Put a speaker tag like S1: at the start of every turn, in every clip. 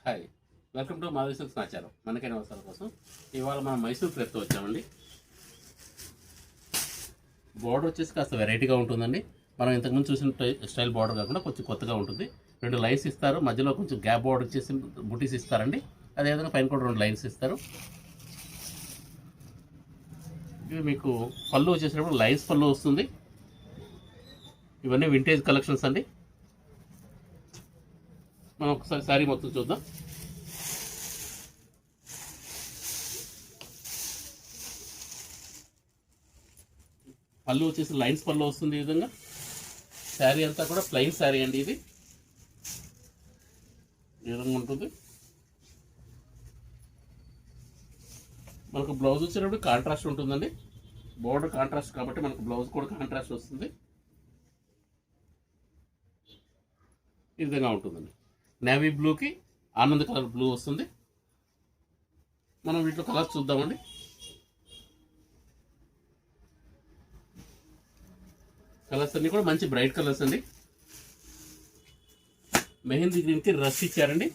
S1: Hi, welcome to Madhavi silks సమాచారం. మనకైన అవసరాల కోసం ఇవాళ మనం మైసూర్ క్రేప్తో వచ్చామండి. బార్డర్ వచ్చేసి కాస్త వెరైటీగా ఉంటుందండి. మనం ఇంతకుముందు చూసిన స్టైల్ బార్డర్ కాకుండా కొంచెం కొత్తగా ఉంటుంది. 2 లైన్స్ ఇస్తారు, మధ్యలో కొంచెం గ్యాప్ బార్డర్ వచ్చేసి బుటీస్ ఇస్తారండి. అదేవిధంగా పైన కూడా 2 లైన్స్ ఇస్తారు. ఇవి మీకు పళ్ళు వచ్చేసినప్పుడు లైన్స్ పళ్ళు వస్తుంది. ఇవన్నీ వింటేజ్ కలెక్షన్స్ అండి. మనం ఒకసారి శారీ మొత్తం చూద్దాం. పళ్ళు వచ్చేసి లైన్స్ పళ్ళు వస్తుంది. ఈ విధంగా శారీ అంతా కూడా ప్లెయిన్ శారీ అండి. ఇది ఈ విధంగా ఉంటుంది. మనకు బ్లౌజ్ వచ్చేటప్పుడు కాంట్రాస్ట్ ఉంటుందండి. బోర్డర్ కాంట్రాస్ట్ కాబట్టి మనకు బ్లౌజ్ కూడా కాంట్రాస్ట్ వస్తుంది. ఈ విధంగా ఉంటుందండి. నేవీ బ్లూకి ఆనంద్ కలర్ బ్లూ వస్తుంది. మనం వీటిలో కలర్స్ చూద్దామండి. కలర్స్ అన్నీ కూడా మంచి బ్రైట్ కలర్స్ అండి. మెహందీ గ్రీన్కి రష్ ఇచ్చారండి.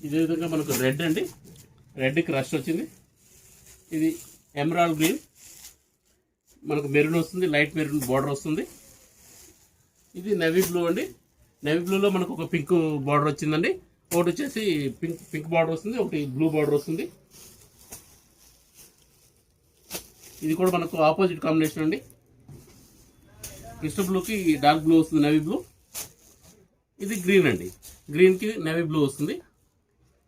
S1: ఇదే విధంగా మనకు రెడ్ అండి, రెడ్కి రష్ వచ్చింది. ఇది ఎమరాల్డ్ గ్రీన్, మనకు మెరూన్ వస్తుంది, లైట్ మెరూన్ బార్డర్ వస్తుంది. ఇది నేవీ బ్లూ అండి. నేవీ బ్లూలో మనకు ఒక పింక్ బార్డర్ వచ్చిందండి. ఒకటి వచ్చేసి పింక్ బార్డర్ వస్తుంది, ఒకటి బ్లూ బార్డర్ వస్తుంది. ఇది కూడా మనకు ఆపోజిట్ కాంబినేషన్ అండి. కృష్ణ బ్లూకి డార్క్ బ్లూ వస్తుంది, నేవీ బ్లూ. ఇది గ్రీన్ అండి, గ్రీన్కి నేవీ బ్లూ వస్తుంది,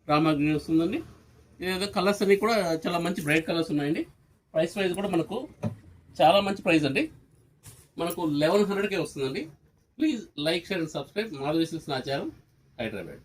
S1: రామా గ్రీన్ వస్తుందండి. ఇదేదో కలర్స్ అన్నీ కూడా చాలా మంచి బ్రైట్ కలర్స్ ఉన్నాయండి. ప్రైస్ వైజ్ కూడా మనకు చాలా మంచి ప్రైస్ అండి. మనకు 1100కే వస్తుందండి. Please like, share and subscribe. Madhavi silks సమాచారం, హైదరాబాద్.